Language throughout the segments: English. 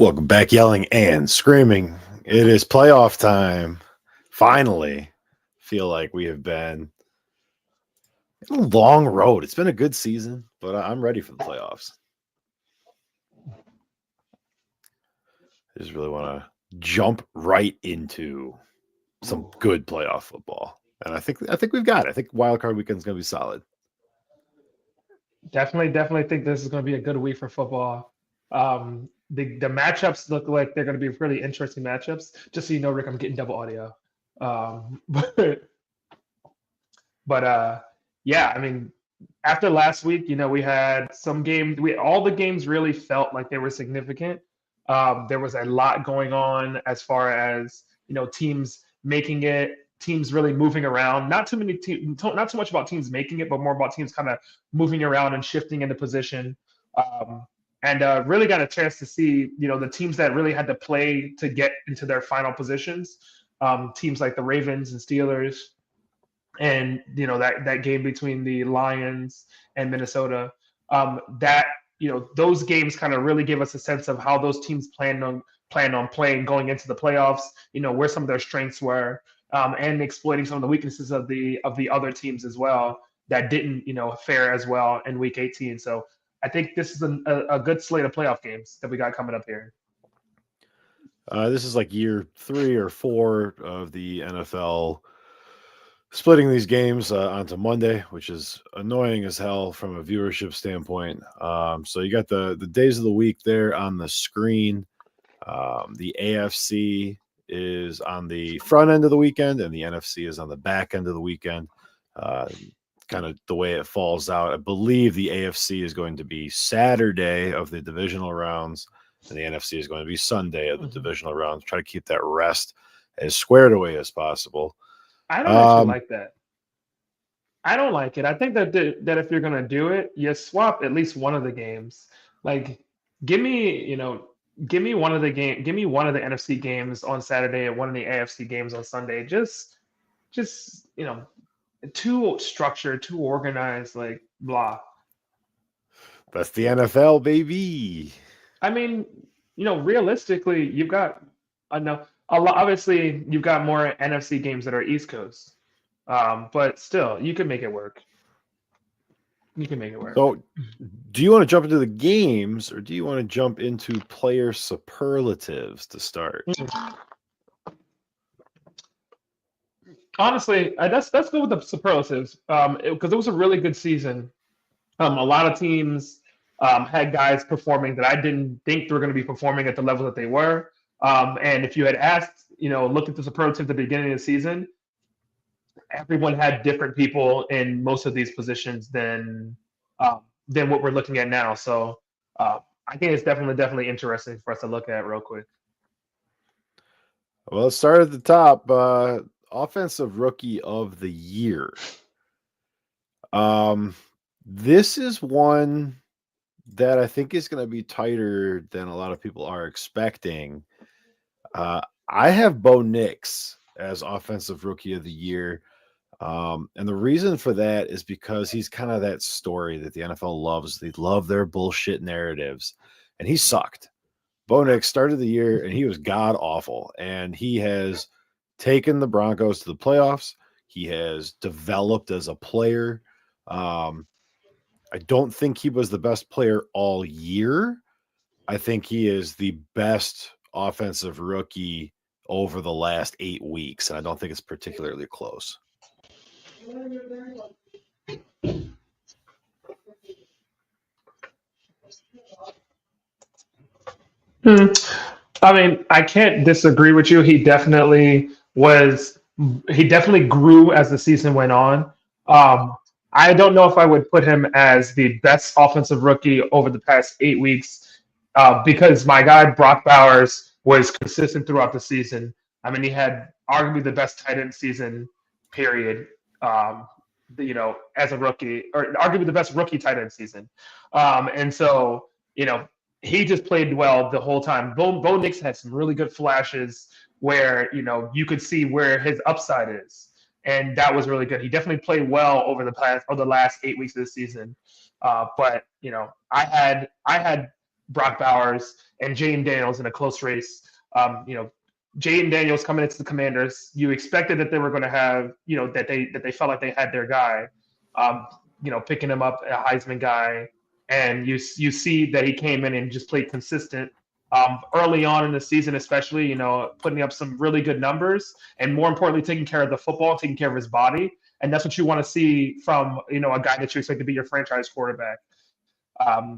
Welcome back, yelling and screaming. It is playoff time. Finally, feel like we have been in a long road. It's been a good season, but I'm ready for the playoffs. I just really want to jump right into some good playoff football, and I think we've got it. I think Wildcard weekend is going to be solid. Definitely think this is going to be a good week for football. The matchups look like they're going to be really interesting matchups. Just so you know, Rick, I'm getting double audio. But yeah, I mean, after last week, we had some games. We all the games really felt like they were significant. There was a lot going on as far as teams making it, teams really moving around. Not too many teams, not too much about teams making it, but more about teams kind of moving around and shifting into position. Um, and really got a chance to see the teams that really had to play to get into their final positions. Teams like the Ravens and Steelers, and that game between the Lions and Minnesota. That those games kind of really give us a sense of how those teams plan on playing going into the playoffs. Where some of their strengths were, and exploiting some of the weaknesses of the other teams as well that didn't fare as well in Week 18. So I think this is a good slate of playoff games that we got coming up here. This is like year 3 or 4 of the NFL splitting these games onto Monday, which is annoying as hell from a viewership standpoint. So you got the days of the week there on the screen. The AFC is on the front end of the weekend, and the NFC is on the back end of the weekend. Kind of the way it falls out. I believe the AFC is going to be Saturday of the divisional rounds, and the NFC is going to be Sunday of the divisional rounds. Try to keep that rest as squared away as possible. I don't actually like that. I don't like it. I think that if you're gonna do it, you swap at least one of the games. Like, give me, give me one of the NFC games on Saturday and one of the AFC games on Sunday. Just too structured, too organized, like blah. That's the NFL, baby. I mean, realistically, you've got enough. A lot, obviously, you've got more NFC games that are East Coast, but still, you can make it work. You can make it work. So, do you want to jump into the games, or do you want to jump into player superlatives to start? Honestly, let's go with the superlatives because it was a really good season. A lot of teams had guys performing that I didn't think they were going to be performing at the level that they were. And if you had asked, looked at the superlatives at the beginning of the season, everyone had different people in most of these positions than what we're looking at now. So I think it's definitely interesting for us to look at real quick. Well, let's start at the top. Offensive Rookie of the Year. This is one that I think is going to be tighter than a lot of people are expecting. I have Bo Nix as Offensive Rookie of the Year. And the reason for that is because he's kind of that story that the NFL loves. They love their bullshit narratives. And he sucked. Bo Nix started the year and he was god awful. And he has taken the Broncos to the playoffs. He has developed as a player. I don't think he was the best player all year. I think he is the best offensive rookie over the last 8 weeks. And I don't think it's particularly close. I mean, I can't disagree with you. He definitely was. He definitely grew as the season went on. I don't know if I would put him as the best offensive rookie over the past 8 weeks because my guy Brock Bowers was consistent throughout the season. I mean, he had arguably the best tight end season, period. As a rookie, or arguably the best rookie tight end season. And so, he just played well the whole time. Bo Nix had some really good flashes where you could see where his upside is, and that was really good. He definitely played well over the last 8 weeks of the season. But I had Brock Bowers, and Jaden Daniels in a close race. Jaden Daniels coming into the Commanders, you expected that they were going to have, that they felt like they had their guy, picking him up, a Heisman guy, and you see that he came in and just played consistent early on in the season, especially, putting up some really good numbers, and more importantly, taking care of the football, taking care of his body, and that's what you want to see from a guy that you expect to be your franchise quarterback.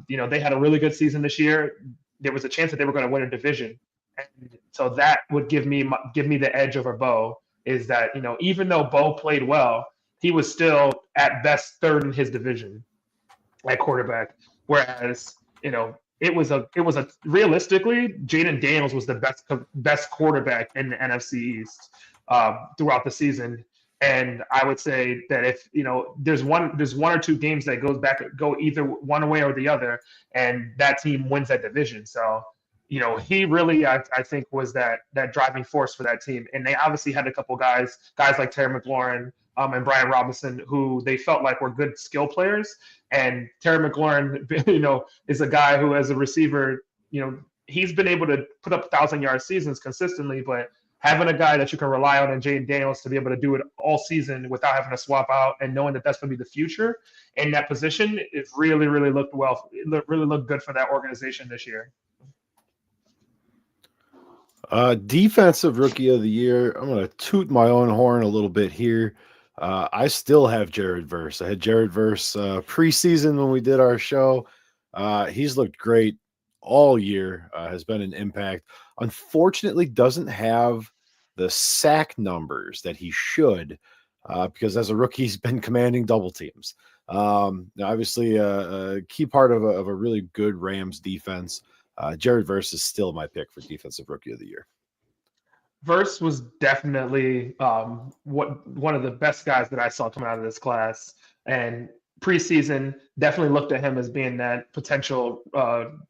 They had a really good season this year. There was a chance that they were going to win a division. And so that would give me the edge over Bo, is that, even though Bo played well, he was still at best third in his division at quarterback. Whereas, it was a realistically, Jaden Daniels was the best quarterback in the NFC East throughout the season. And I would say that if there's one or two games that go either one way or the other, and that team wins that division. So he really, I think, was that driving force for that team. And they obviously had a couple guys like Terry McLaurin and Brian Robinson, who they felt like were good skill players. And Terry McLaurin, is a guy who, as a receiver, he's been able to put up 1,000-yard seasons consistently, but having a guy that you can rely on in Jaden Daniels to be able to do it all season without having to swap out, and knowing that that's going to be the future in that position, it really, really looked well. It really looked good for that organization this year. Defensive rookie of the year. I'm going to toot my own horn a little bit here. I still have Jared Verse. I had Jared Verse preseason when we did our show. He's looked great all year, has been an impact. Unfortunately, doesn't have the sack numbers that he should, because as a rookie, he's been commanding double teams. Obviously, a key part of a really good Rams defense. Jared Verse is still my pick for defensive rookie of the year. Verse was definitely one of the best guys that I saw coming out of this class, and preseason definitely looked at him as being that potential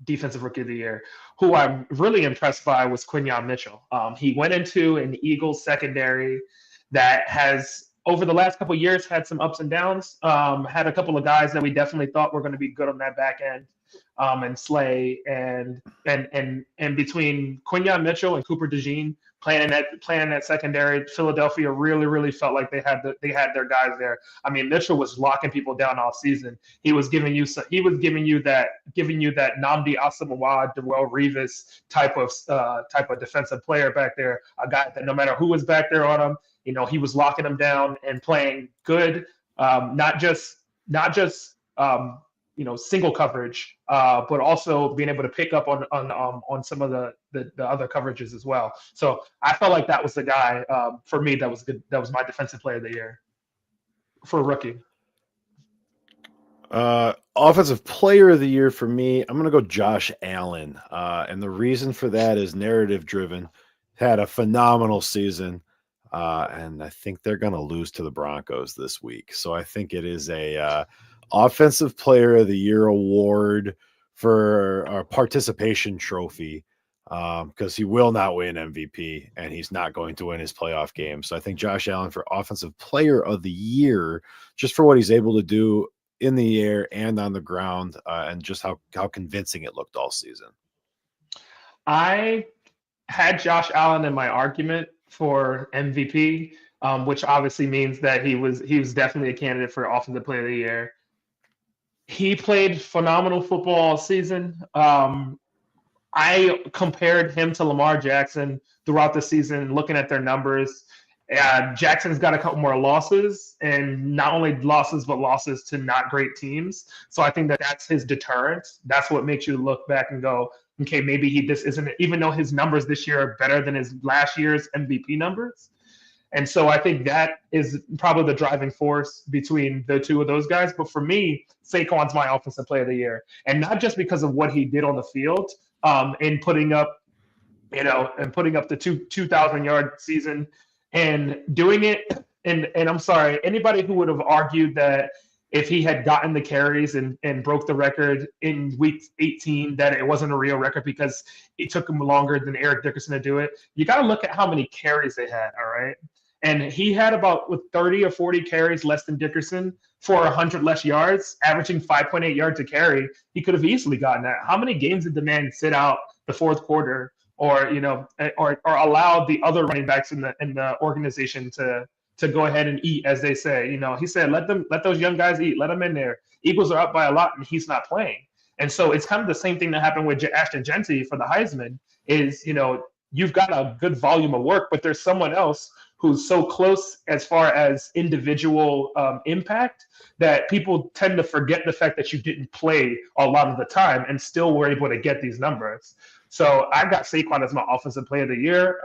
defensive rookie of the year. Who I'm really impressed by was Quinyon Mitchell. He went into an Eagles secondary that has, over the last couple of years, had some ups and downs. Had a couple of guys that we definitely thought were going to be good on that back end, and Slay, and between Quinyon Mitchell and Cooper DeJean playing in that secondary, Philadelphia really, really felt like they had their guys there. I mean, Mitchell was locking people down all season. He was giving you that Nnamdi Asomugha, Darrelle Revis type of defensive player back there. A guy that no matter who was back there on him, he was locking them down and playing good, not just single coverage, but also being able to pick up on some of the other coverages as well. So I felt like that was the guy for me that was good. That was my defensive player of the year for a rookie. Offensive player of the year for me, I'm going to go Josh Allen. And the reason for that is narrative driven. Had a phenomenal season. And I think they're going to lose to the Broncos this week. So I think it is a offensive player of the year award for a participation trophy, because he will not win MVP and he's not going to win his playoff game. So I think Josh Allen for offensive player of the year, just for what he's able to do in the air and on the ground, and just how convincing it looked all season. I had Josh Allen in my argument for MVP, which obviously means that he was definitely a candidate for offensive player of the year. He played phenomenal football all season. I compared him to Lamar Jackson throughout the season, looking at their numbers. Jackson's got a couple more losses, and not only losses, but losses to not great teams. So I think that's his deterrent. That's what makes you look back and go, okay, maybe this isn't, even though his numbers this year are better than his last year's MVP numbers. And so I think that is probably the driving force between the two of those guys. But for me, Saquon's my offensive player of the year. And not just because of what he did on the field, in putting up the 2,000-yard season and doing it. And I'm sorry, anybody who would have argued that if he had gotten the carries and broke the record in week 18, that it wasn't a real record because it took him longer than Eric Dickerson to do it. You got to look at how many carries they had, all right? and he had about with 30 or 40 carries less than Dickerson for 100 less yards, averaging 5.8 yards a carry. He could have easily gotten that. How many games did the man sit out the fourth quarter, or or allowed the other running backs in the organization to go ahead and eat, as they say? He said, let those young guys eat, let them in there. Eagles are up by a lot, and he's not playing. And so it's kind of the same thing that happened with Ashton Genty for the Heisman. Is you've got a good volume of work, but there's someone else who's so close as far as individual impact that people tend to forget the fact that you didn't play a lot of the time and still were able to get these numbers. So I've got Saquon as my offensive player of the year,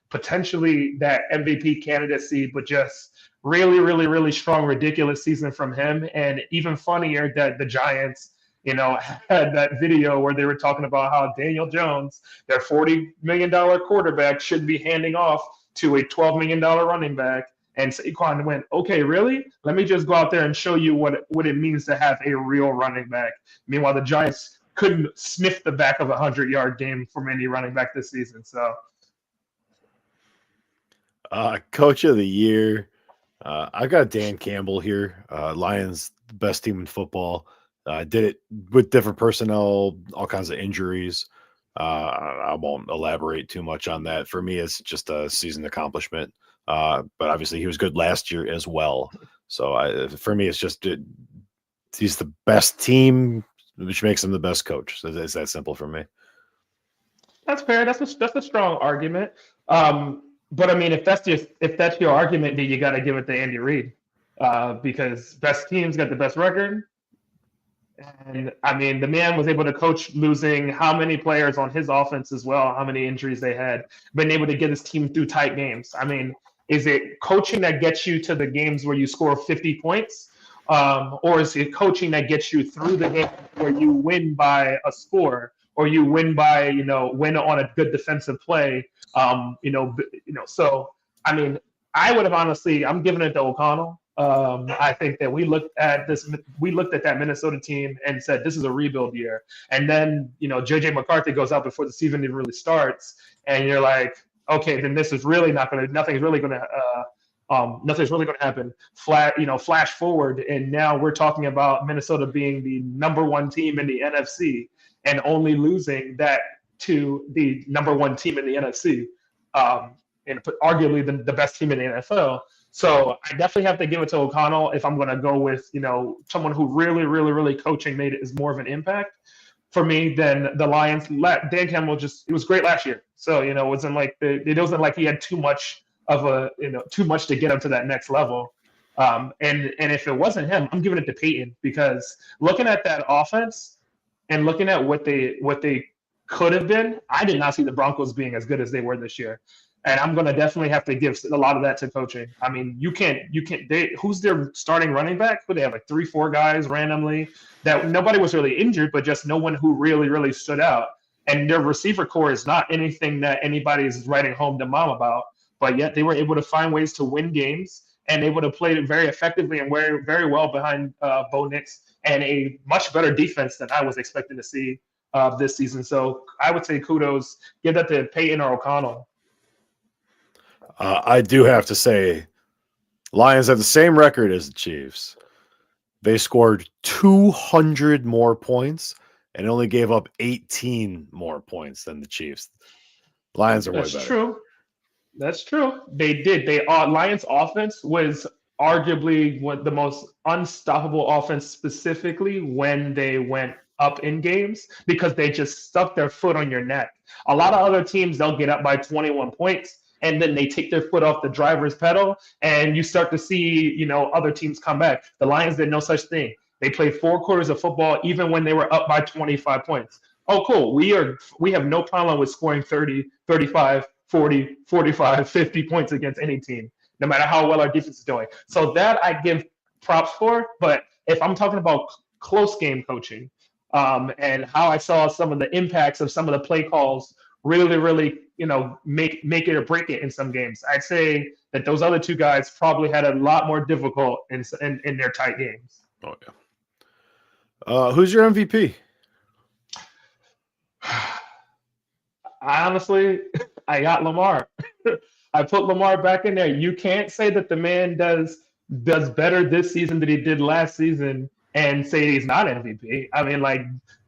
potentially that MVP candidacy, but just really, really, really strong, ridiculous season from him. And even funnier that the Giants, had that video where they were talking about how Daniel Jones, their $40 million quarterback, should be handing off to a $12 million running back. And Saquon went, okay, really? Let me just go out there and show you what it means to have a real running back. Meanwhile, the Giants couldn't sniff the back of a 100-yard game from any running back this season. So, Coach of the year, I got Dan Campbell here. Lions, best team in football. Did it with different personnel, all kinds of injuries. I won't elaborate too much on that. For me, it's just a season accomplishment. But obviously, he was good last year as well. So for me, it's just he's the best team, which makes him the best coach. So it's that simple for me. that's fair. That's a strong argument. But I mean, if that's your argument, then you got to give it to Andy Reid, because best team's got the best record. And I mean, the man was able to coach losing how many players on his offense as well, how many injuries they had, been able to get his team through tight games. I mean, is it coaching that gets you to the games where you score 50 points? Or is it coaching that gets you through the game where you win by a score, or you win by, win on a good defensive play? So, I mean, I would have honestly, I'm giving it to O'Connell. I think that we looked at that Minnesota team and said, this is a rebuild year. And then, JJ McCarthy goes out before the season even really starts. And you're like, okay, then this is really nothing's really going to happen. Flash forward. And now we're talking about Minnesota being the number one team in the NFC and only losing that to the number one team in the NFC. And arguably the best team in the NFL. So I definitely have to give it to O'Connell if I'm going to go with, someone who really, really, really coaching made it is more of an impact for me than the Lions. Dan Campbell it was great last year. So, it wasn't like he had too much to get him to that next level. And if it wasn't him, I'm giving it to Peyton, because looking at that offense and looking at what they could have been, I did not see the Broncos being as good as they were this year. And I'm going to definitely have to give a lot of that to coaching. I mean, who's their starting running back? Who they have, like 3-4 guys randomly that nobody was really injured, but just no one who really, really stood out. And their receiver core is not anything that anybody is writing home to mom about, but yet they were able to find ways to win games and able to play very effectively and very, very well behind Bo Nix and a much better defense than I was expecting to see this season. So I would say kudos, give that to Peyton or O'Connell. I do have to say, Lions have the same record as the Chiefs. They scored 200 more points and only gave up 18 more points than the Chiefs. Lions are way better. That's true. That's true. They did. Lions offense was arguably the most unstoppable offense, specifically when they went up in games, because they just stuck their foot on your neck. A lot of other teams, they'll get up by 21 points and then they take their foot off the driver's pedal and you start to see, other teams come back. The Lions did no such thing. They played 4 quarters of football even when they were up by 25 points. Oh, cool. We have no problem with scoring 30, 35, 40, 45, 50 points against any team, no matter how well our defense is doing. So that I give props for. But if I'm talking about close game coaching, and how I saw some of the impacts of some of the play calls really, really, make it or break it in some games, I'd say that those other 2 guys probably had a lot more difficult in their tight games. Oh, yeah. Who's your MVP? I honestly got Lamar. I put Lamar back in there. You can't say that the man does better this season than he did last season and say he's not MVP. I mean, like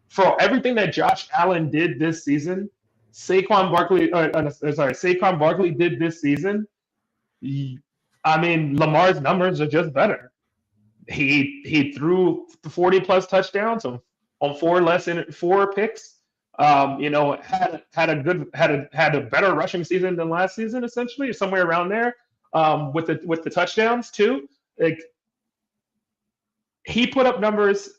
for everything that Josh Allen did this season, Saquon Barkley did this season. I mean, Lamar's numbers are just better. He threw 40 plus touchdowns on four picks. Had a better rushing season than last season, essentially, somewhere around there. With the touchdowns too. Like he put up numbers,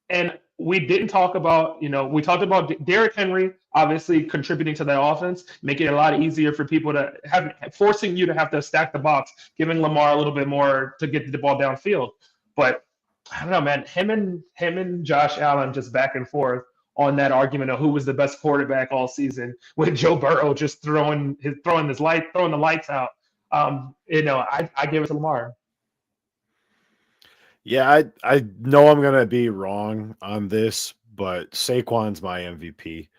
and we didn't talk about, we talked about Derrick Henry obviously contributing to that offense, making it a lot easier for people forcing you to have to stack the box, giving Lamar a little bit more to get the ball downfield. But I don't know, man. Him and Josh Allen just back and forth on that argument of who was the best quarterback all season, with Joe Burrow just throwing the lights out. I give it to Lamar. Yeah, I know I'm gonna be wrong on this, but Saquon's my MVP.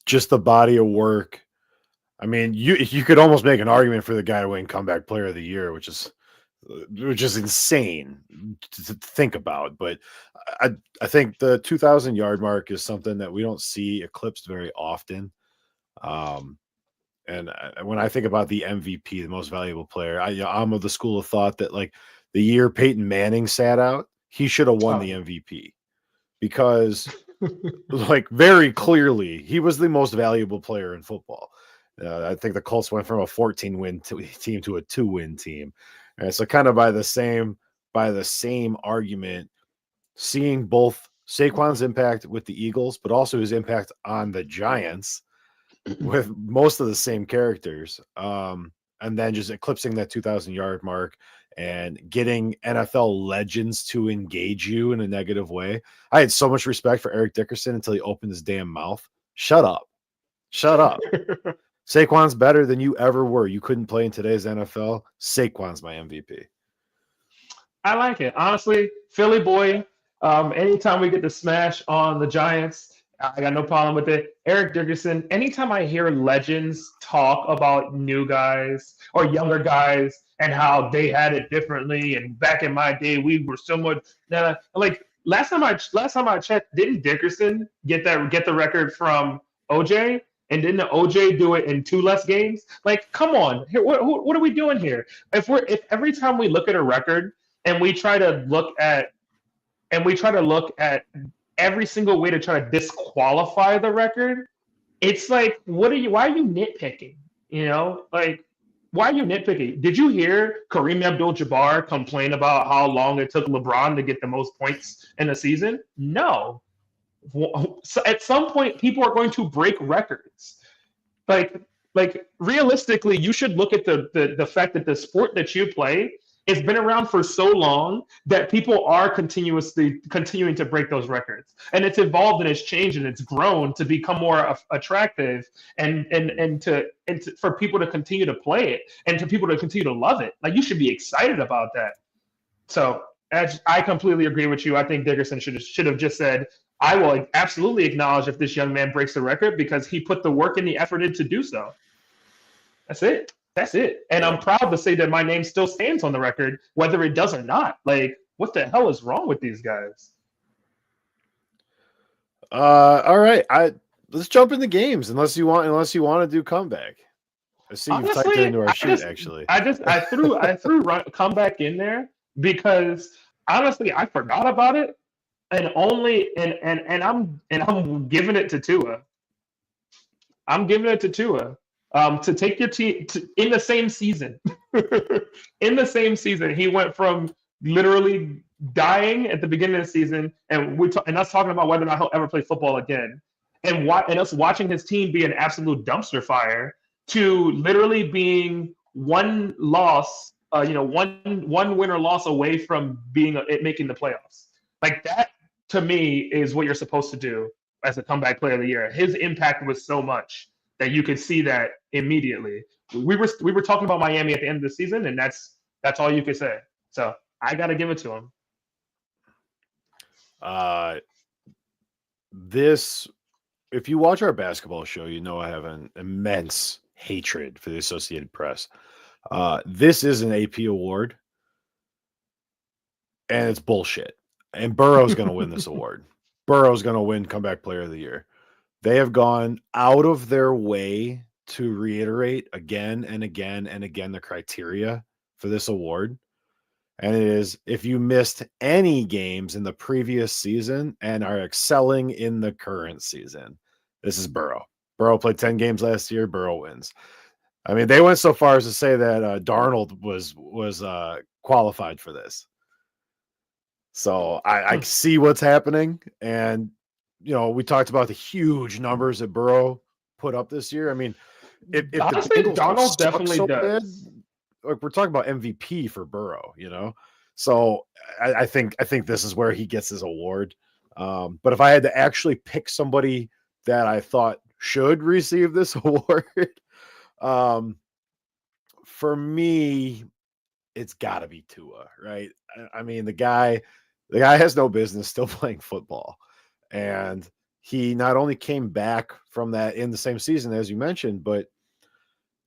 Just the body of work. I mean, you could almost make an argument for the guy to win comeback player of the year, which is insane to think about. But I think the 2,000 yard mark is something that we don't see eclipsed very often. And when I think about the MVP, the most valuable player, I'm of the school of thought that like the year Peyton Manning sat out, he should have won the MVP because like very clearly he was the most valuable player in football. I think the Colts went from a 14-win team to a 2-win team. And so kind of by the same argument, seeing both Saquon's impact with the Eagles, but also his impact on the Giants with most of the same characters, and then just eclipsing that 2,000 yard mark and getting NFL legends to engage you in a negative way. I had so much respect for Eric Dickerson until he opened his damn mouth. Shut up. Saquon's better than you ever were. You couldn't play in today's NFL. Saquon's my MVP. I like it. Honestly, Philly boy, anytime we get to smash on the Giants, I got no problem with it. Eric Dickerson, anytime I hear legends talk about new guys or younger guys and how they had it differently, and back in my day, we were so much like last time I checked, didn't Dickerson get the record from OJ? And didn't OJ do it in 2 less games? Like, come on, what are we doing here? If every time we look at a record and we try to look at every single way to try to disqualify the record, it's like, why are you nitpicking? Like, why are you nitpicking? Did you hear Kareem Abdul-Jabbar complain about how long it took LeBron to get the most points in a season? No. So at some point, people are going to break records. Like realistically, you should look at the fact that the sport that you play has been around for so long that people are continuing to break those records, and it's evolved and it's changed and it's grown to become more attractive and for people to continue to play it and to people to continue to love it. Like, you should be excited about that. So I completely agree with you. I think Dickerson should have just said, I will absolutely acknowledge if this young man breaks the record because he put the work and the effort in to do so. That's it. And I'm proud to say that my name still stands on the record, whether it does or not. Like, what the hell is wrong with these guys? All right. Let's jump into games unless you want to do comeback. I see you've typed it into our sheet, actually. I threw comeback in there because honestly I forgot about it, and I'm giving it to Tua. To take your team in the same season. In the same season, he went from literally dying at the beginning of the season, and us talking about whether or not he'll ever play football again, and us watching his team be an absolute dumpster fire, to literally being one loss, one win or loss away from making the playoffs. Like, that to me is what you're supposed to do as a comeback player of the year. His impact was so much that you could see that immediately. We were talking about Miami at the end of the season, and that's all you could say. So I got to give it to him. If you watch our basketball show, you know I have an immense hatred for the Associated Press. This is an AP award, and it's bullshit. And Burrow's going to win this award. Burrow's going to win Comeback Player of the Year. They have gone out of their way to reiterate again and again and again the criteria for this award. And it is if you missed any games in the previous season and are excelling in the current season. This is Burrow. Burrow played 10 games last year. Burrow wins. I mean, they went so far as to say that Darnold was qualified for this. So I see what's happening. And, you know, we talked about the huge numbers that Burrow put up this year. I mean, if honestly, the Bengals Darnold definitely so does. bad, like we're talking about MVP for Burrow, you know? So I think this is where he gets his award. But if I had to actually pick somebody that I thought should receive this award, for me, it's got to be Tua, right? I mean, the guy has no business still playing football, and he not only came back from that in the same season as you mentioned, but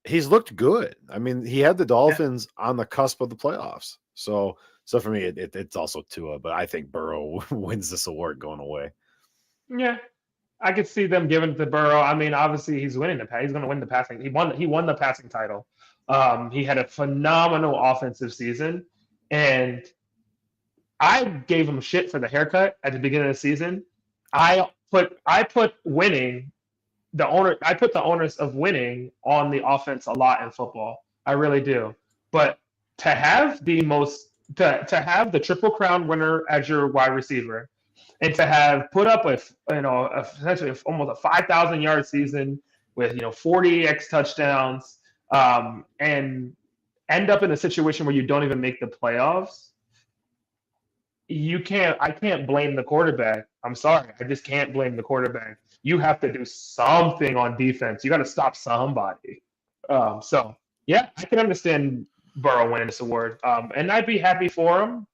he's looked good. I mean, he had the Dolphins on the cusp of the playoffs. So for me, it's also Tua, but I think Burrow wins this award going away. Yeah, I could see them giving it to Burrow. I mean, obviously he's winning he's going to win the passing. He won the passing title. He had a phenomenal offensive season, and I gave him shit for the haircut at the beginning of the season. I put winning I put the onus of winning on the offense a lot in football. I really do. But to have to have the Triple Crown winner as your wide receiver, and to have put up with essentially almost a 5,000 yard season with 40x touchdowns, and end up in a situation where you don't even make the playoffs, I can't blame the quarterback. I'm sorry. I just can't blame the quarterback. You have to do something on defense. You got to stop somebody. So yeah, I can understand Burrow winning this award. And I'd be happy for him.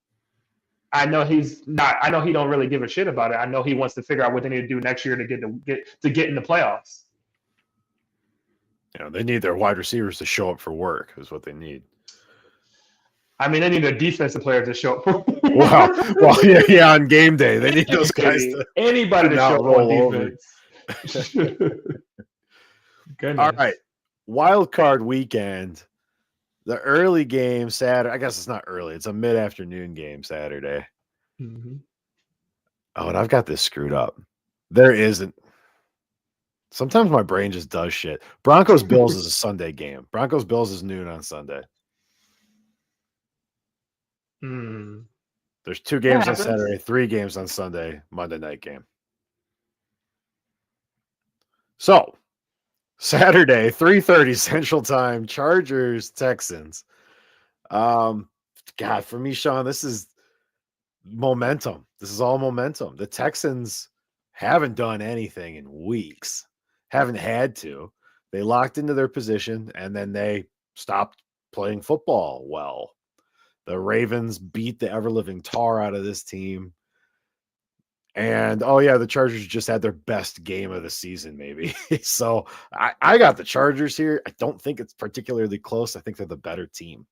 I know I know he don't really give a shit about it. I know he wants to figure out what they need to do next year to get in the playoffs. You know, they need their wide receivers to show up for work is what they need. I mean, they need a defensive player to show up. well, yeah, on game day. They need those guys anybody to show up on defense. All right. Wildcard weekend. The early game Saturday. I guess it's not early. It's a mid-afternoon game Saturday. Mm-hmm. Oh, and I've got this screwed up. There isn't. Sometimes my brain just does shit. Broncos-Bills is a Sunday game. Broncos-Bills is noon on Sunday. There's 2 games on Saturday, 3 games on Sunday, Monday night game. So, Saturday, 3:30 Central Time, Chargers, Texans. God, for me, Sean, this is momentum. This is all momentum. The Texans haven't done anything in weeks. Haven't had to. They locked into their position, and then they stopped playing football well. The Ravens beat the ever-living tar out of this team. And, oh, yeah, the Chargers just had their best game of the season, maybe. So I got the Chargers here. I don't think it's particularly close. I think they're the better team.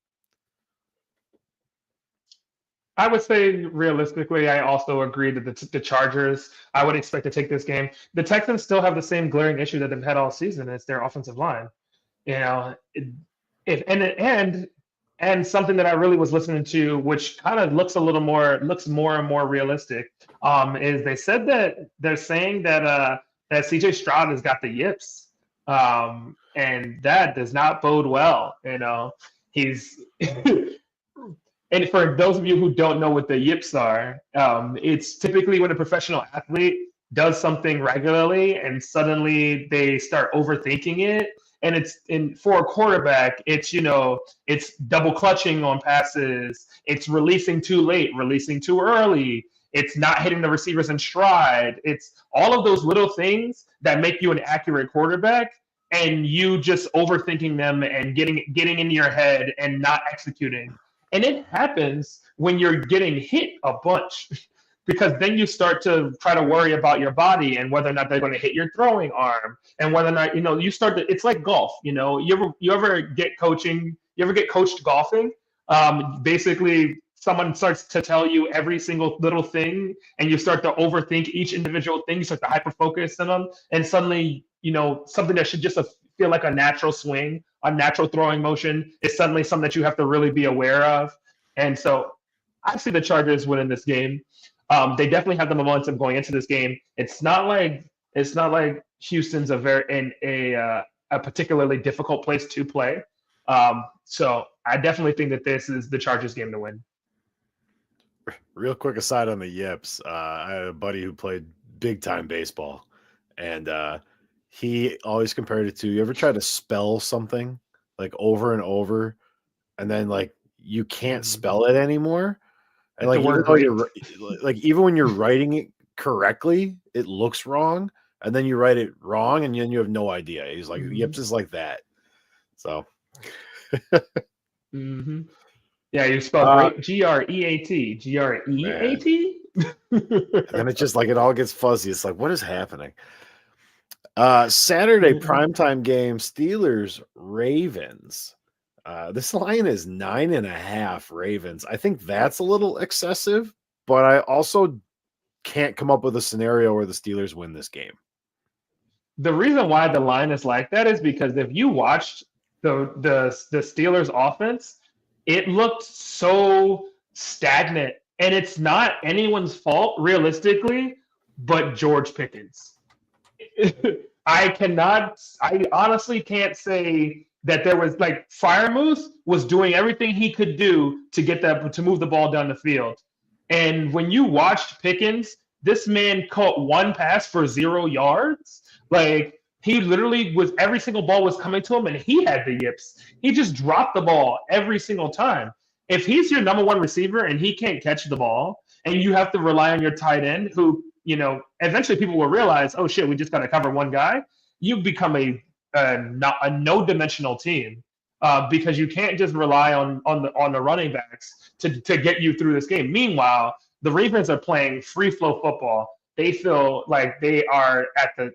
I would say realistically, I also agree that the Chargers, I would expect to take this game. The Texans still have the same glaring issue that they've had all season. It's their offensive line. You know, and something that I really was listening to, which kind of looks more and more realistic, is they're saying that CJ Stroud has got the yips, and that does not bode well. You know, he's. And for those of you who don't know what the yips are, it's typically when a professional athlete does something regularly and suddenly they start overthinking it. And for a quarterback, it's double clutching on passes, it's releasing too late, releasing too early, it's not hitting the receivers in stride. It's all of those little things that make you an accurate quarterback, and you just overthinking them and getting into your head and not executing. And it happens when you're getting hit a bunch. because then you start to try to worry about your body and whether or not they're going to hit your throwing arm and whether or not you start to. It's like golf. You ever get coaching? You ever get coached golfing? Basically, someone starts to tell you every single little thing, and you start to overthink each individual thing. You start to hyper focus on them, and suddenly, something that should just feel like a natural swing, a natural throwing motion, is suddenly something that you have to really be aware of. And so, I see the Chargers winning this game. They definitely have the momentum going into this game. It's not like Houston's a particularly difficult place to play. So I definitely think that this is the Chargers game to win. Real quick aside on the yips, I had a buddy who played big time baseball, and he always compared it to, you ever try to spell something like over and over, and then like you can't spell it anymore, and like even when you're writing it correctly, it looks wrong, and then you write it wrong, and then you have no idea. He's like, yips is like that. So. Yeah, you spell great Great. Great. And it's just like it all gets fuzzy. It's like, what is happening? Saturday primetime game, Steelers Ravens. This line is 9.5 Ravens. I think that's a little excessive, but I also can't come up with a scenario where the Steelers win this game. The reason why the line is like that is because if you watched the Steelers offense, it looked so stagnant, and it's not anyone's fault realistically, but George Pickens. I honestly can't say that there was like Freiermuth was doing everything he could do to move the ball down the field. And when you watched Pickens, this man caught one pass for 0 yards. Like, he literally every single ball was coming to him, and he had the yips. He just dropped the ball every single time. If he's your number one receiver and he can't catch the ball, and you have to rely on your tight end, who, eventually people will realize, oh shit, we just got to cover one guy. You become a no-dimensional team because you can't just rely on the running backs to get you through this game. Meanwhile, the Ravens are playing free flow football. They feel like they are at the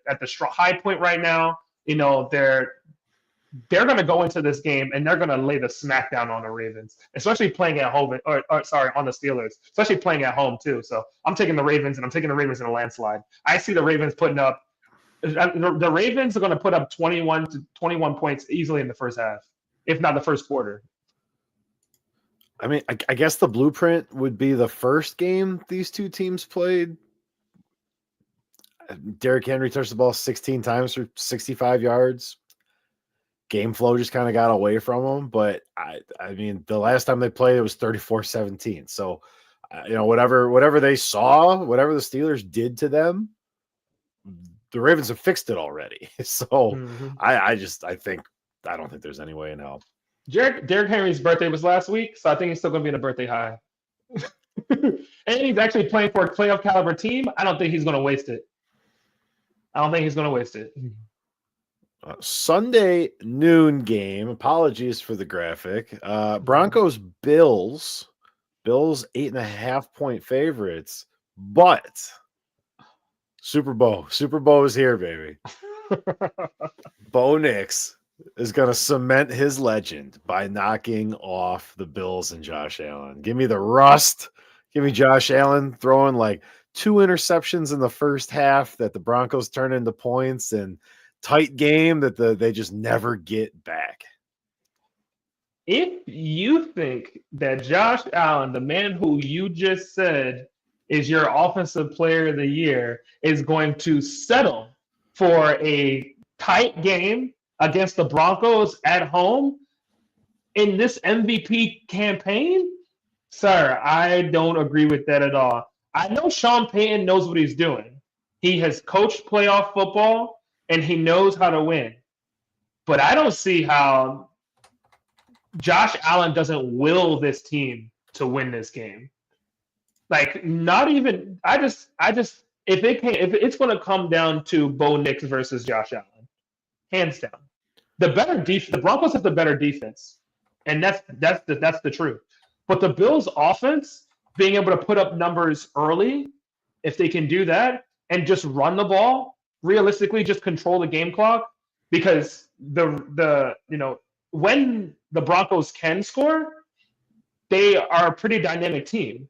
high point right now. They're going to go into this game and they're going to lay the smackdown on the Ravens, especially playing at home, on the Steelers, especially playing at home too. So I'm taking the Ravens, and I'm taking the Ravens in a landslide. I see the Ravens putting up. The Ravens are going to put up 21 points easily in the first half, if not the first quarter. I mean, I guess the blueprint would be the first game these two teams played. Derrick Henry touched the ball 16 times for 65 yards. Game flow just kind of got away from them. But, I mean, the last time they played, it was 34-17. So, whatever they saw, whatever the Steelers did to them, the Ravens have fixed it already. So, I don't think there's any way in hell. Derrick Henry's birthday was last week, so I think he's still going to be in a birthday high. And he's actually playing for a playoff caliber team. I don't think he's going to waste it. Sunday noon game. Apologies for the graphic. Broncos Bills. Bills 8.5-point favorites, but Super Bowl is here, baby. Bo Nix is going to cement his legend by knocking off the Bills and Josh Allen. Give me the rust. Give me Josh Allen throwing like 2 interceptions in the first half that the Broncos turn into points, and tight game that they just never get back. If you think that Josh Allen, the man who you just said is your offensive player of the year, is going to settle for a tight game against the Broncos at home in this MVP campaign, sir, I don't agree with that at all. I know Sean Payton knows what he's doing. He has coached playoff football, and he knows how to win. But I don't see how Josh Allen doesn't will this team to win this game. Like, not even. If it's going to come down to Bo Nix versus Josh Allen, hands down, the Broncos have the better defense, and that's the truth. But the Bills' offense, being able to put up numbers early if they can do that and just run the ball, realistically, just control the game clock, because when the Broncos can score, they are a pretty dynamic team,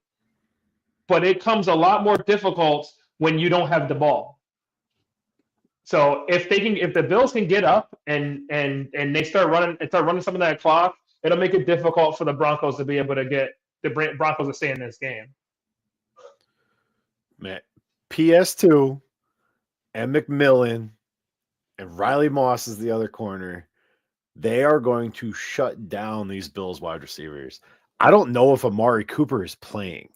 but it comes a lot more difficult when you don't have the ball. So if the Bills can get up and they start running some of that clock, it'll make it difficult for the Broncos to be able to get the Broncos to stay in this game. Man, PS2 and McMillan and Riley Moss is the other corner. They are going to shut down these Bills wide receivers. I don't know if Amari Cooper is playing.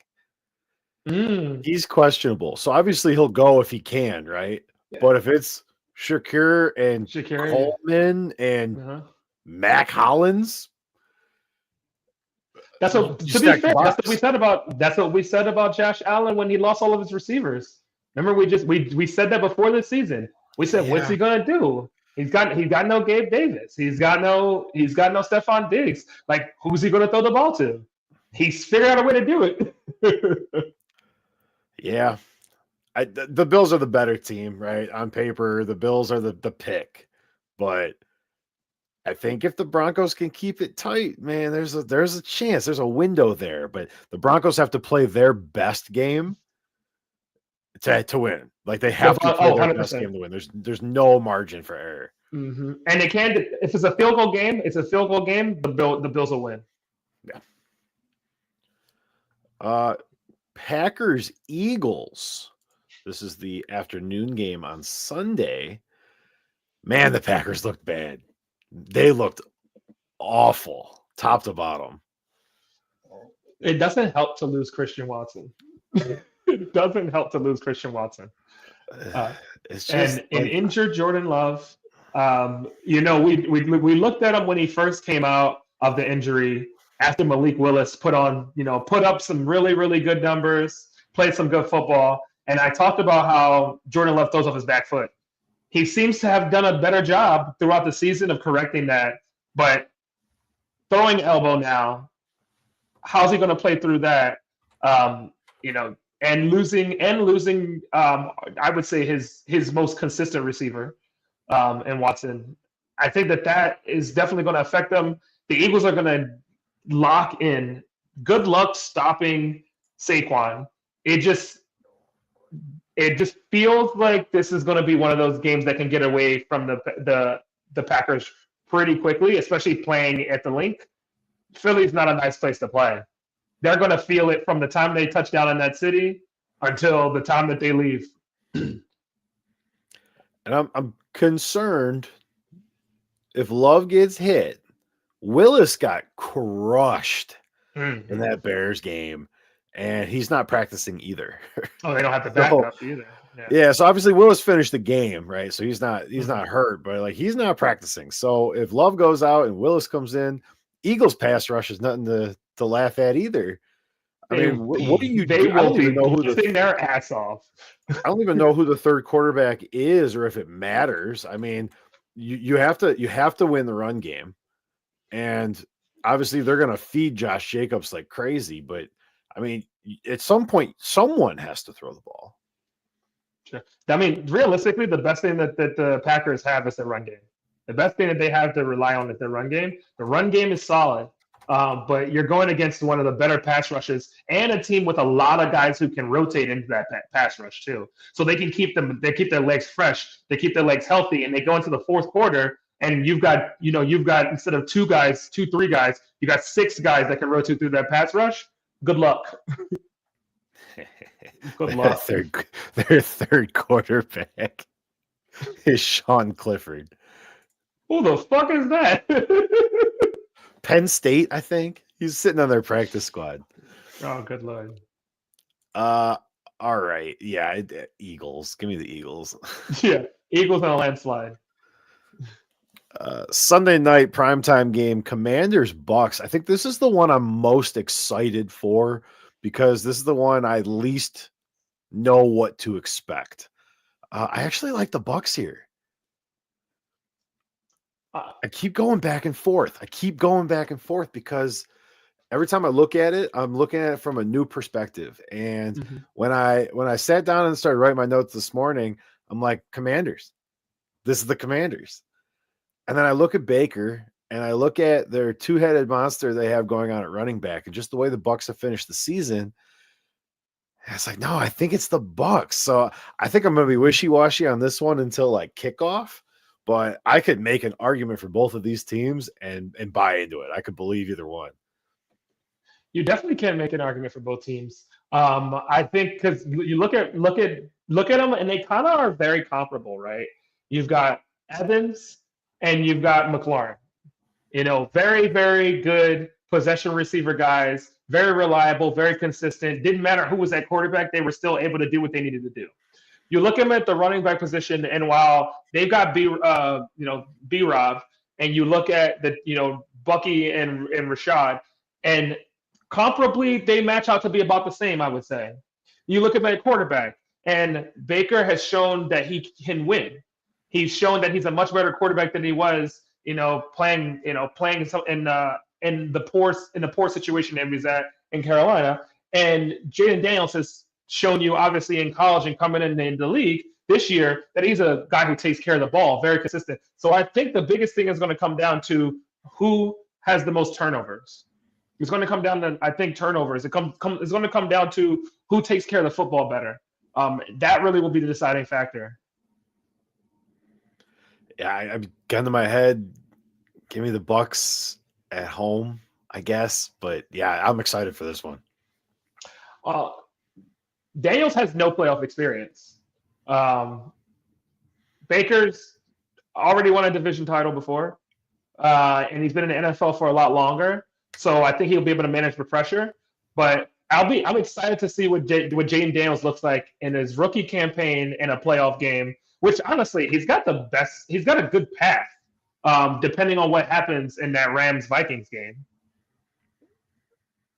He's questionable. So obviously he'll go if he can, right? Yeah. But if it's Shakir and Coleman and Mac Hollins, that's what we said about Josh Allen when he lost all of his receivers. Remember, we said that before this season. We said, what's he gonna do? He's got no Gabe Davis. He's got no Stephon Diggs. Like, who's he gonna throw the ball to? He's figured out a way to do it. Yeah. The Bills are the better team, right? On paper, the Bills are the pick. But I think if the Broncos can keep it tight, man, there's a chance. There's a window there. But the Broncos have to play their best game to win. Like, they have to play their 100%. Best game to win. There's no margin for error. Mm-hmm. And if it's a field goal game, the Bills will win. Yeah. Packers Eagles. This is the afternoon game on Sunday. Man, the Packers looked bad. They looked awful, top to bottom. It doesn't help to lose Christian Watson. It doesn't help to lose Christian Watson. It's just an injured Jordan Love. We looked at him when he first came out of the injury after Malik Willis put up some really, really good numbers, played some good football. And I talked about how Jordan Love throws off his back foot. He seems to have done a better job throughout the season of correcting that. But throwing elbow now, how's he going to play through that? And losing, I would say his most consistent receiver, in Watson. I think that is definitely going to affect them. The Eagles are going to lock in. Good luck stopping Saquon. It just feels like this is going to be one of those games that can get away from the Packers pretty quickly, especially playing at the Link. Philly's not a nice place to play. They're going to feel it from the time they touch down in that city until the time that they leave. And I'm concerned if Love gets hit. Willis got crushed in that Bears game, and he's not practicing either. Oh, they don't have to back up either. Yeah, so obviously Willis finished the game, right? So he's not hurt, but like he's not practicing. So if Love goes out and Willis comes in, Eagles pass rush is nothing to laugh at either. I mean, what do you do? They will be blitzing their ass off. I don't even know who the third quarterback is or if it matters. I mean, you have to win the run game. And obviously they're going to feed Josh Jacobs like crazy, but I mean, at some point someone has to throw the ball. Sure. I mean, realistically, the best thing that the Packers have is their run game. The best thing that they have to rely on is their run game. The run game is solid. But you're going against one of the better pass rushes and a team with a lot of guys who can rotate into that pass rush too. So they can keep their legs fresh, they keep their legs healthy, and they go into the fourth quarter and you've got instead of 3 guys, you got 6 guys that can rotate through that pass rush. Good luck. Good luck. Their third quarterback is Sean Clifford. Who the fuck is that? Penn State, I think. He's sitting on their practice squad. Oh, good Lord. All right. Yeah, Eagles. Give me the Eagles. Yeah, Eagles on a landslide. Sunday night primetime game, Commanders Bucks. I think this is the one I'm most excited for because this is the one I least know what to expect. I actually like the Bucks here. I keep going back and forth because every time I look at it, I'm looking at it from a new perspective. And Mm-hmm. when I sat down and started writing my notes this morning, I'm like, Commanders. This is the Commanders. And then I look at Baker and I look at their two-headed monster they have going on at running back and just the way the Bucs have finished the season. It's like, no, I think it's the Bucs. So I think I'm going to be wishy-washy on this one until like kickoff. But I could make an argument for both of these teams and buy into it. I could believe either one. You definitely can make an argument for both teams. I think because you look at them, and they kind of are very comparable, right? You've got Evans and you've got McLaurin. Very, very good possession receiver guys, very reliable, very consistent. Didn't matter who was at quarterback, they were still able to do what they needed to do. You look at them at the running back position, and while they've got B Rob, and you look at the Bucky and Rashad, and comparably they match out to be about the same, I would say. You look at my quarterback, and Baker has shown that he can win. He's shown that he's a much better quarterback than he was, playing in the poor situation that he was at in Carolina. And Jaden Daniels has shown you, obviously, in college and coming in the league this year, that he's a guy who takes care of the ball, very consistent. So I think the biggest thing is going to come down to who has the most turnovers. It's going to come down to, I think, turnovers. It's going to come down to who takes care of the football better. That really will be the deciding factor. Yeah, I'm gun to my head. Give me the Bucs at home, I guess. But yeah, I'm excited for this one. Daniels has no playoff experience. Baker's already won a division title before, and he's been in the NFL for a lot longer. So I think he'll be able to manage the pressure. But I'm excited to see what Jaden Daniels looks like in his rookie campaign in a playoff game. Which honestly, he's got a good path, depending on what happens in that Rams Vikings game.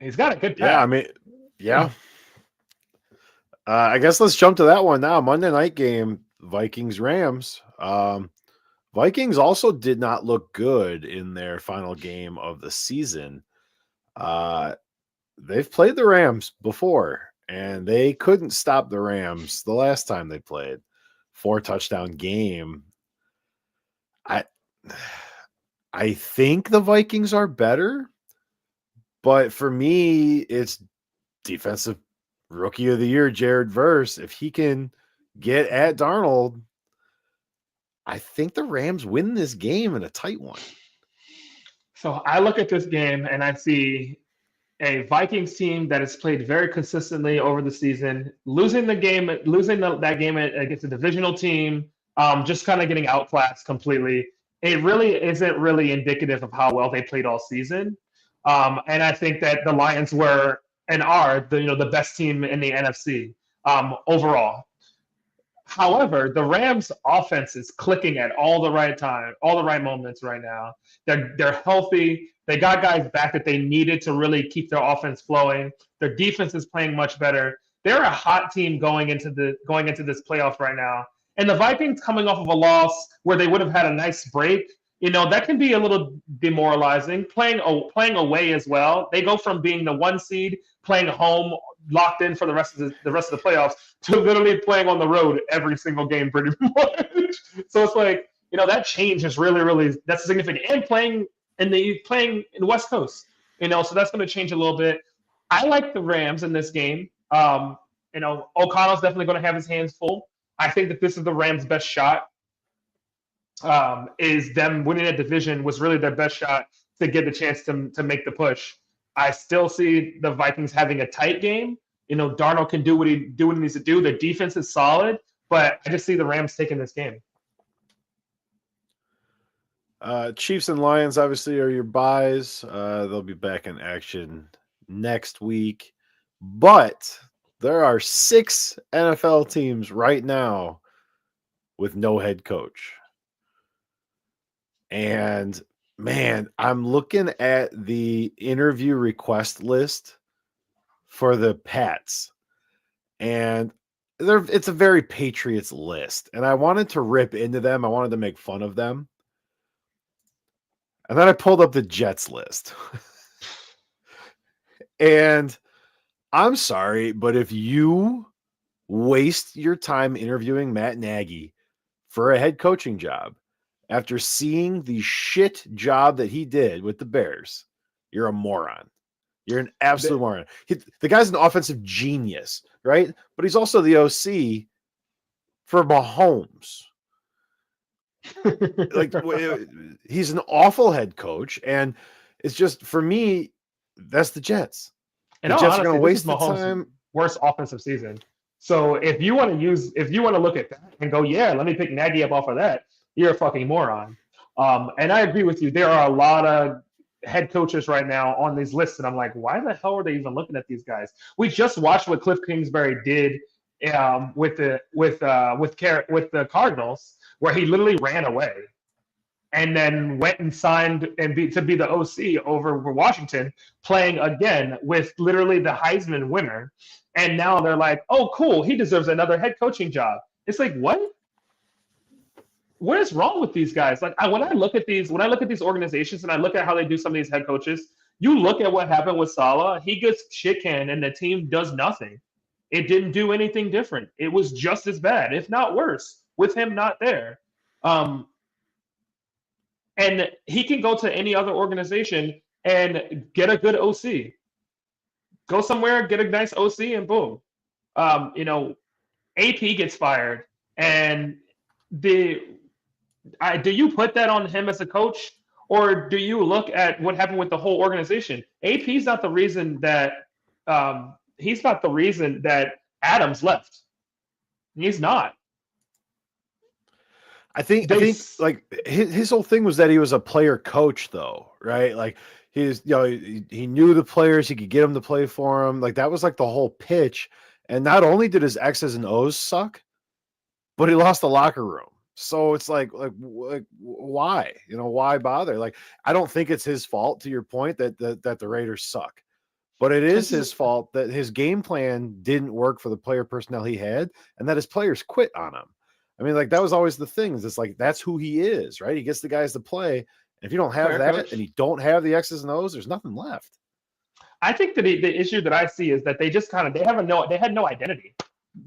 He's got a good path. Yeah, I mean, yeah. I guess let's jump to that one now. Monday night game, Vikings Rams. Vikings also did not look good in their final game of the season. They've played the Rams before, and they couldn't stop the Rams the last time they played. 4-touchdown game. I think the Vikings are better, but for me, it's defensive rookie of the year, Jared Verse. If he can get at Darnold, I think the Rams win this game in a tight one. So I look at this game and I see a Vikings team that has played very consistently over the season, losing that game against a divisional team, just kind of getting outclassed completely. It really isn't really indicative of how well they played all season. And I think that the Lions were and are the best team in the NFC overall. However, the Rams' offense is clicking at all the right moments right now. They're healthy. They got guys back that they needed to really keep their offense flowing. Their defense is playing much better. They're a hot team going into this playoff right now. And the Vikings coming off of a loss where they would have had a nice break, that can be a little demoralizing. Playing away as well. They go from being the 1 seed, playing home, locked in for the rest of the playoffs, to literally playing on the road every single game, pretty much. So it's like, that change is really, really, that's significant. And playing in the West Coast, so that's going to change a little bit. I like the Rams in this game. O'Connell's definitely going to have his hands full. I think that this is the Rams' best shot. Is them winning a division was really their best shot to get the chance to make the push. I still see the Vikings having a tight game. Darnold can do what he needs to do. Their defense is solid, but I just see the Rams taking this game. Chiefs and Lions obviously are your buys. They'll be back in action next week. But there are 6 NFL teams right now with no head coach. And man, I'm looking at the interview request list for the Pats, and it's a very Patriots list. And I wanted to rip into them. I wanted to make fun of them. And then I pulled up the Jets list. And I'm sorry, but if you waste your time interviewing Matt Nagy for a head coaching job after seeing the shit job that he did with the Bears, you're a moron. You're an absolute moron. The guy's an offensive genius, right? But he's also the OC for Mahomes. Like, he's an awful head coach, and it's just, for me, that's the Jets. In The all Jets are going honesty, to this waste is the Mahomes' time. worst offensive season. So if you want to look at that and go, yeah, let me pick Nagy up off of that, you're a fucking moron. And I agree with you. There are a lot of head coaches right now on these lists, and I'm like, why the hell are they even looking at these guys? We just watched what Cliff Kingsbury did with the Cardinals, where he literally ran away and then went and signed to be the OC over Washington, playing again with literally the Heisman winner. And now they're like, oh, cool, he deserves another head coaching job. It's like, what? What is wrong with these guys? Like, when I look at these organizations and I look at how they do some of these head coaches, you look at what happened with Saleh. He gets shit canned and the team does nothing. It didn't do anything different. It was just as bad, if not worse, with him not there. And he can go to any other organization and get a good OC. Go somewhere, get a nice OC, and boom. AP gets fired, and do you put that on him as a coach, or do you look at what happened with the whole organization? AP's not the reason that he's not the reason that Adams left. He's not. I think like his whole thing was that he was a player coach, though, right? Like he knew the players, he could get them to play for him. Like that was like the whole pitch. And not only did his X's and O's suck, but he lost the locker room. So it's like why? Why bother? Like, I don't think it's his fault, to your point, that the Raiders suck. But it is his fault that his game plan didn't work for the player personnel he had, and that his players quit on him. I mean, like, that was always the thing. It's like, that's who he is, right? He gets the guys to play. And if you don't have Fair that coach. and you don't have the X's and O's, there's nothing left. I think that the issue that I see is that they just they had no identity.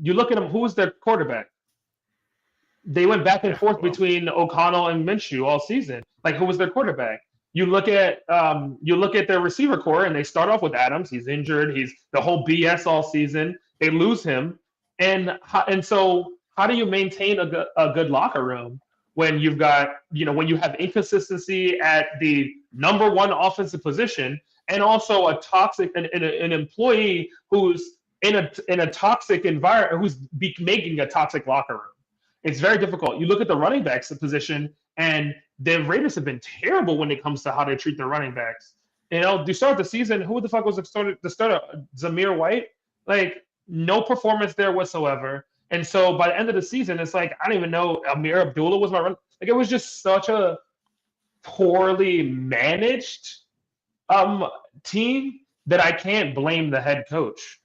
You look at them, who's their quarterback? They went back and forth between O'Connell and Minshew all season. Like, who was their quarterback? You look at their receiver core, and they start off with Adams. He's injured. He's the whole BS all season. They lose him, and so how do you maintain a good locker room when you've got when you have inconsistency at the number one offensive position, and also a toxic an employee who's in a toxic environment, who's making a toxic locker room? It's very difficult. You look at the running backs position, and the Raiders have been terrible when it comes to how they treat their running backs. To start the season, who the fuck was the starter? Zamir White? Like, no performance there whatsoever. And so by the end of the season, it's like, I don't even know. Amir Abdullah was my run. Like, it was just such a poorly managed team that I can't blame the head coach.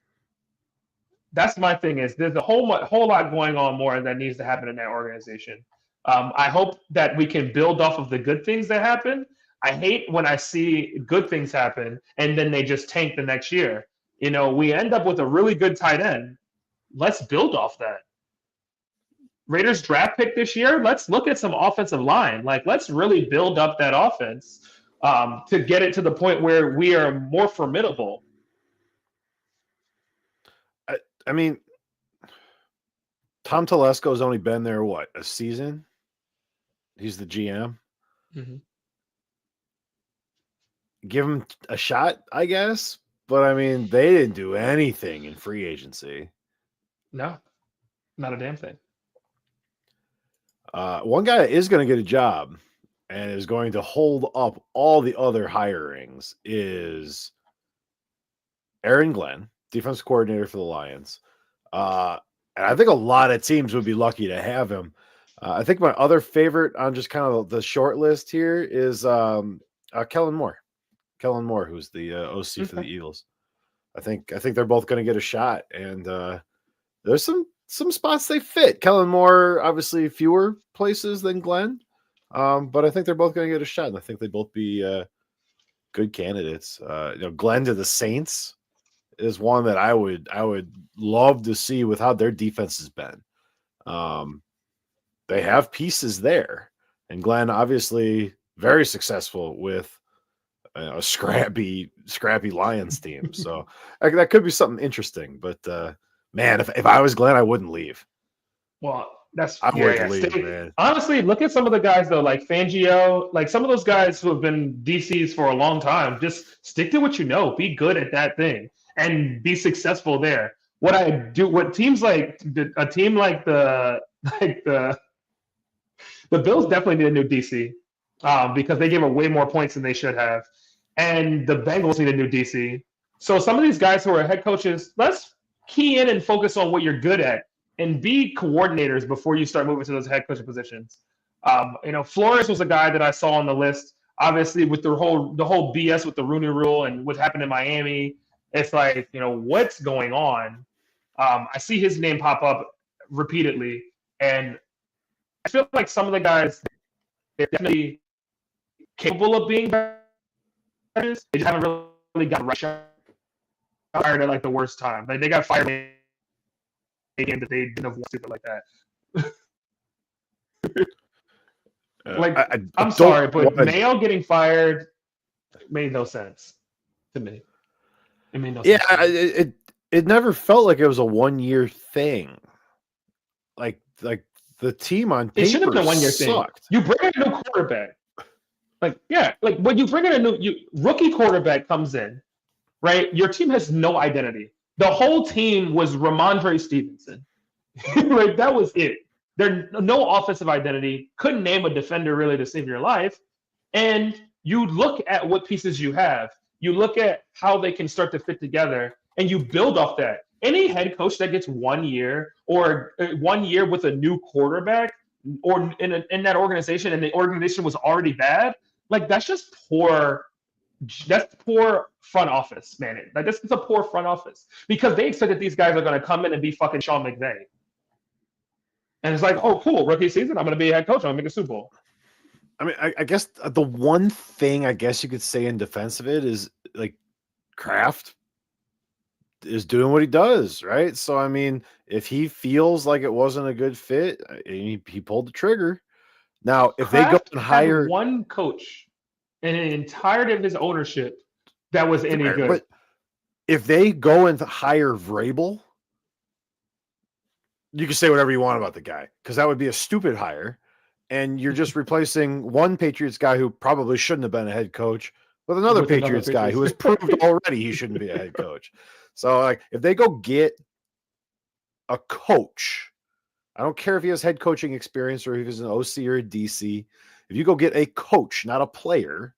That's my thing. Is there's a whole lot going on more that needs to happen in that organization. I hope that we can build off of the good things that happen. I hate when I see good things happen and then they just tank the next year. We end up with a really good tight end. Let's build off that. Raiders draft pick this year. Let's look at some offensive line. Like, let's really build up that offense to get it to the point where we are more formidable. I mean, Tom Telesco's only been there, what, a season? He's the GM. Mm-hmm. Give him a shot, I guess. But, I mean, they didn't do anything in free agency. No, not a damn thing. One guy that is going to get a job and is going to hold up all the other hirings is Aaron Glenn, defensive coordinator for the Lions. And I think a lot of teams would be lucky to have him. I think my other favorite on just kind of the short list here is Kellen Moore. Kellen Moore, who's the OC for the Eagles. I think they're both going to get a shot, and there's some spots they fit. Kellen Moore, obviously, fewer places than Glenn, but I think they're both going to get a shot, and I think they both be good candidates. Glenn to the Saints is one that I would love to see with how their defense has been. They have pieces there, and Glenn obviously very successful with a scrappy Lions team. So that could be something interesting. But man, if I was Glenn, I wouldn't leave. Well, that's I yeah, wouldn't yeah. leave, Stay, man. honestly, look at some of the guys though, like Fangio, like some of those guys who have been DCs for a long time. Just stick to what you know. Be good at that thing and be successful there. What teams like a team like like the Bills definitely need a new DC because they gave up way more points than they should have, and the Bengals need a new DC. So some of these guys who are head coaches, let's key in and focus on what you're good at and be coordinators before you start moving to those head coaching positions. Flores was a guy that I saw on the list. Obviously, with the whole BS with the Rooney Rule and what happened in Miami, it's like what's going on. I see his name pop up repeatedly, and I feel like some of the guys they're definitely capable of being better. They just haven't really got right fired at like the worst time. Like they got fired in a game that they didn't have won, stupid like that. Like I'm sorry, but Mayo getting fired made no sense to me. It made no sense. Yeah, it never felt like it was a 1-year thing. Like the team on paper it should have been a 1-year sucked. thing. You bring in a new quarterback. Like when you bring in a new rookie quarterback comes in, right? Your team has no identity. The whole team was Ramondre Stevenson. Like that was it. There no offensive identity. Couldn't name a defender really to save your life. And you look at what pieces you have. You look at how they can start to fit together, and you build off that. Any head coach that gets 1 year or 1 year with a new quarterback or in that organization, and the organization was already bad, like that's just poor. That's poor front office, man. Like this is a poor front office because they expect that these guys are going to come in and be fucking Sean McVay. And it's like, oh, cool, rookie season. I'm going to be a head coach. I'm going to make a Super Bowl. I mean, I guess the one thing I guess you could say in defense of it is like Kraft is doing what he does, right? So, I mean, if he feels like it wasn't a good fit, he pulled the trigger. Now, if Kraft they go and hire had one coach in the entirety of his ownership that was any good. But if they go and hire Vrabel, you can say whatever you want about the guy because that would be a stupid hire. And you're just replacing one Patriots guy who probably shouldn't have been a head coach with another Patriots guy who has proved already he shouldn't be a head coach. So, like, if they go get a coach, I don't care if he has head coaching experience or if he's an OC or a DC. If you go get a coach, not a player,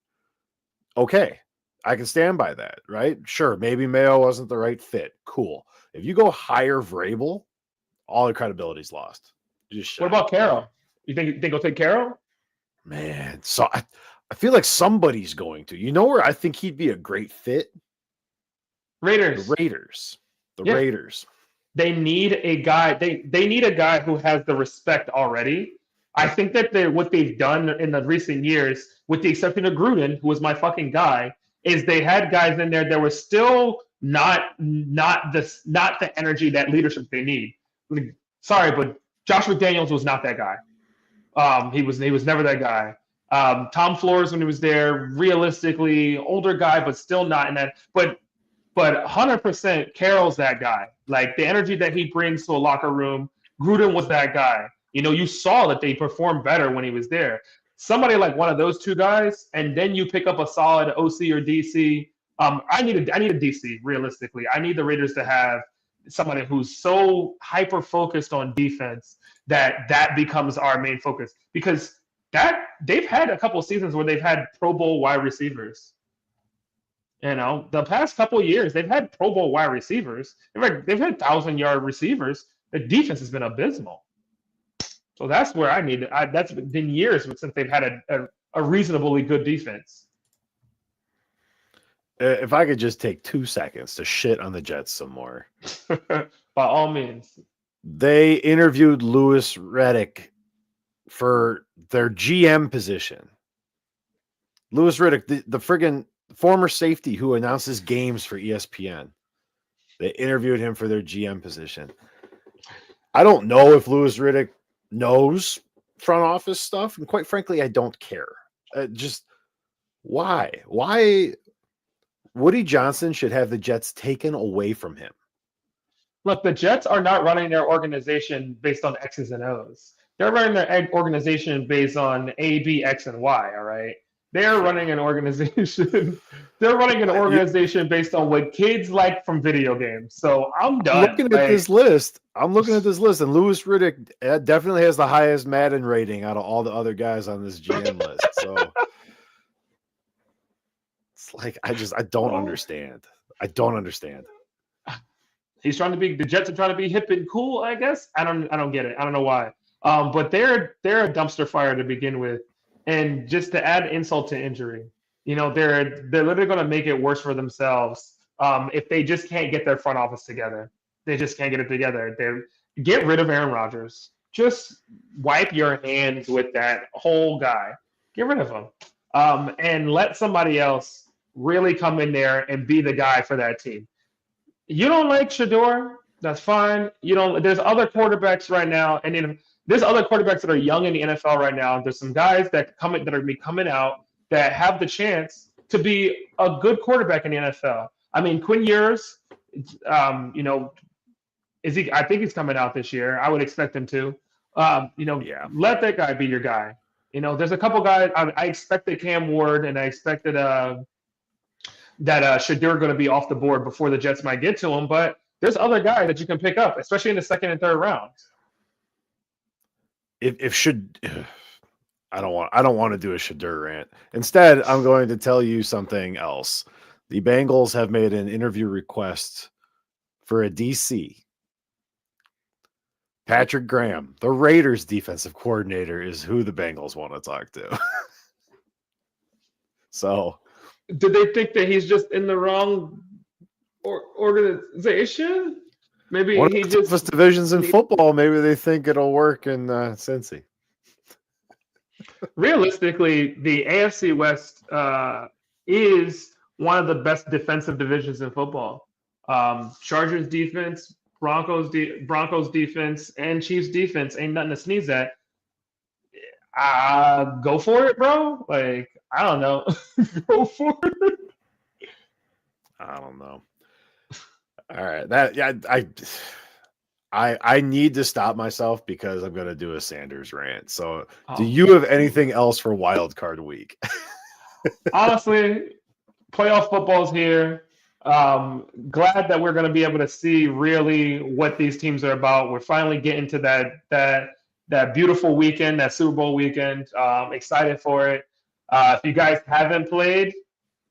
okay, I can stand by that, right? Sure, maybe Mayo wasn't the right fit. Cool. If you go hire Vrabel, all the credibility's lost. What about Carroll? You think he'll take Carroll? Man, so I feel like somebody's going to. You know where I think he'd be a great fit? Raiders. The Raiders. Raiders. They need a guy. They need a guy who has the respect already. I think that what they've done in the recent years, with the exception of Gruden, who was my fucking guy, is they had guys in there that were still not the energy, that leadership they need. Sorry, but Josh McDaniels was not that guy. He was never that guy. Tom Flores, when he was there, realistically older guy, but still not in that. But 100% Carroll's that guy. Like the energy that he brings to a locker room, Gruden was that guy. You saw that they performed better when he was there. Somebody like one of those two guys, and then you pick up a solid OC or DC. I need a DC, realistically. I need the Raiders to have somebody who's so hyper focused on defense that becomes our main focus, because that they've had a couple of seasons where they've had Pro Bowl wide receivers. The past couple of years they've had Pro Bowl wide receivers. They've had 1,000-yard receivers. The defense has been abysmal. So that's where I need. That's been years since they've had a reasonably good defense. If I could just take 2 seconds to shit on the Jets some more. By all means. They interviewed Louis Riddick for their GM position. Louis Riddick, the friggin' former safety who announces games for ESPN. They interviewed him for their GM position. I don't know if Louis Riddick knows front office stuff, and quite frankly, I don't care. Just why? Why Woody Johnson should have the Jets taken away from him? Look, the Jets are not running their organization based on X's and O's. They're running their organization based on A, B, X, and Y. All right. They're running an organization. They're running an organization based on what kids like from video games. So I'm done. Looking at this list. I'm looking at this list, and Louis Riddick definitely has the highest Madden rating out of all the other guys on this GM list. So it's like I don't understand. I don't understand. He's trying to be the Jets are trying to be hip and cool, I guess. I don't get it. I don't know why. But they're a dumpster fire to begin with. And just to add insult to injury, they're literally going to make it worse for themselves if they just can't get their front office together. They just can't get it together. Get rid of Aaron Rodgers. Just wipe your hands with that whole guy. Get rid of him. And let somebody else really come in there and be the guy for that team. You don't like Shador? That's fine. There's other quarterbacks right now, and there's other quarterbacks that are young in the NFL right now. There's some guys that are going to be coming out that have the chance to be a good quarterback in the NFL. I mean, Quinn Ewers, is he? I think he's coming out this year. I would expect him to. Let that guy be your guy. There's a couple guys. I expected Cam Ward, and I expected that Shador going to be off the board before the Jets might get to him. But there's other guys that you can pick up, especially in the second and third rounds. I don't want to do a Shador rant. Instead, I'm going to tell you something else. The Bengals have made an interview request for a DC. Patrick Graham, the Raiders defensive coordinator, is who the Bengals want to talk to. So, do they think that he's just in the wrong organization? Maybe one of the toughest divisions in football. Maybe they think it'll work in Cincy. Realistically, the AFC West is one of the best defensive divisions in football. Chargers defense, Broncos defense, and Chiefs defense ain't nothing to sneeze at. Go for it, bro. Like, I don't know. Go for it. I don't know. All right. I need to stop myself because I'm going to do a Sanders rant. So do you have anything else for Wildcard week? Honestly, playoff football's here. Glad that we're going to be able to see really what these teams are about. We're finally getting to that beautiful weekend, that Super Bowl weekend. Excited for it. If you guys haven't played,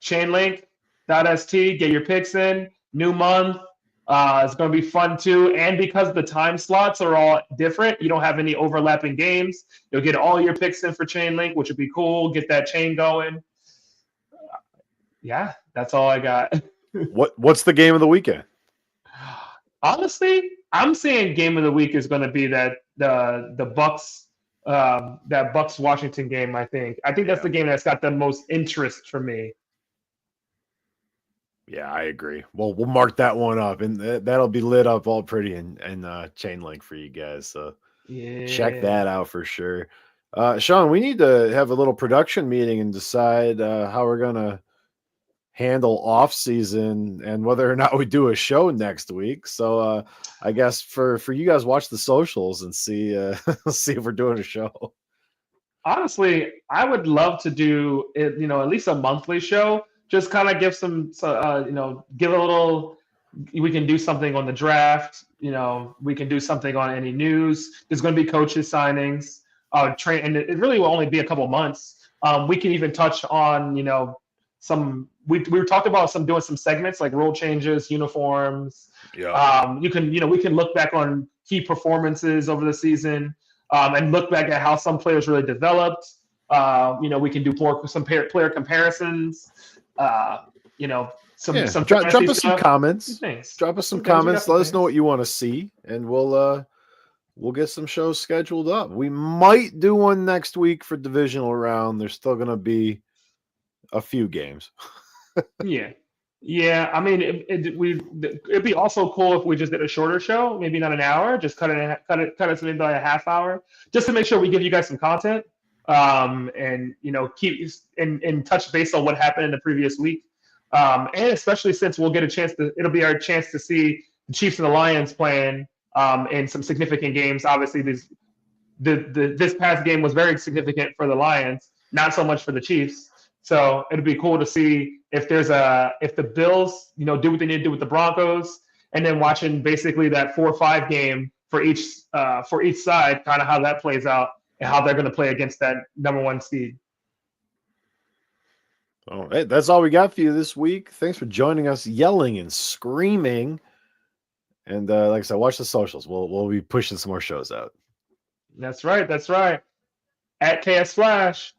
chainlink.st, get your picks in. New month. It's going to be fun too. And because the time slots are all different, you don't have any overlapping games. You'll get all your picks in for Chainlink, which would be cool. Get that chain going. Yeah, that's all I got. What's the game of the weekend? Honestly, I'm saying game of the week is going to be that the Bucks that Bucks Washington game. I think that's the game that's got the most interest for me. Yeah, I agree. Well, we'll mark that one up, and that'll be lit up all pretty in Chainlink for you guys. So check that out for sure. Sean, we need to have a little production meeting and decide how we're gonna handle off season and whether or not we do a show next week. So I guess for you guys, watch the socials and see if we're doing a show. Honestly, I would love to do it. At least a monthly show. Just kind of give give a little. We can do something on the draft. We can do something on any news. There's going to be coaches signings. And it really will only be a couple months. We can even touch on some. We were talking about doing some segments like rule changes, uniforms. Yeah. We can look back on key performances over the season and look back at how some players really developed. We can do some player comparisons. Drop us some comments. Drop us some comments. Let us know what you want to see, and we'll get some shows scheduled up. We might do one next week for divisional round. There's still going to be a few games. Yeah. Yeah, I mean, it'd be also cool if we just did a shorter show, maybe not an hour, just cut it to maybe like a half hour, just to make sure we give you guys some content, and keep in touch base on what happened in the previous week, and especially since we'll get a chance to, it'll be our chance to see the Chiefs and the Lions playing, in some significant games. Obviously, this past game was very significant for the Lions, not so much for the Chiefs. So it'd be cool to see if if the Bills, do what they need to do with the Broncos, and then watching basically that 4-5 game for each side, kind of how that plays out and how they're going to play against that number one seed. All right, that's all we got for you this week. Thanks for joining us, yelling and screaming. And like I said, watch the socials. We'll be pushing some more shows out. That's right. That's right. At KS Flash.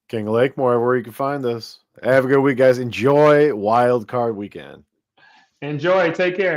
King of Lake, wherever you can find us. Have a good week, guys. Enjoy Wildcard weekend. Enjoy. Take care.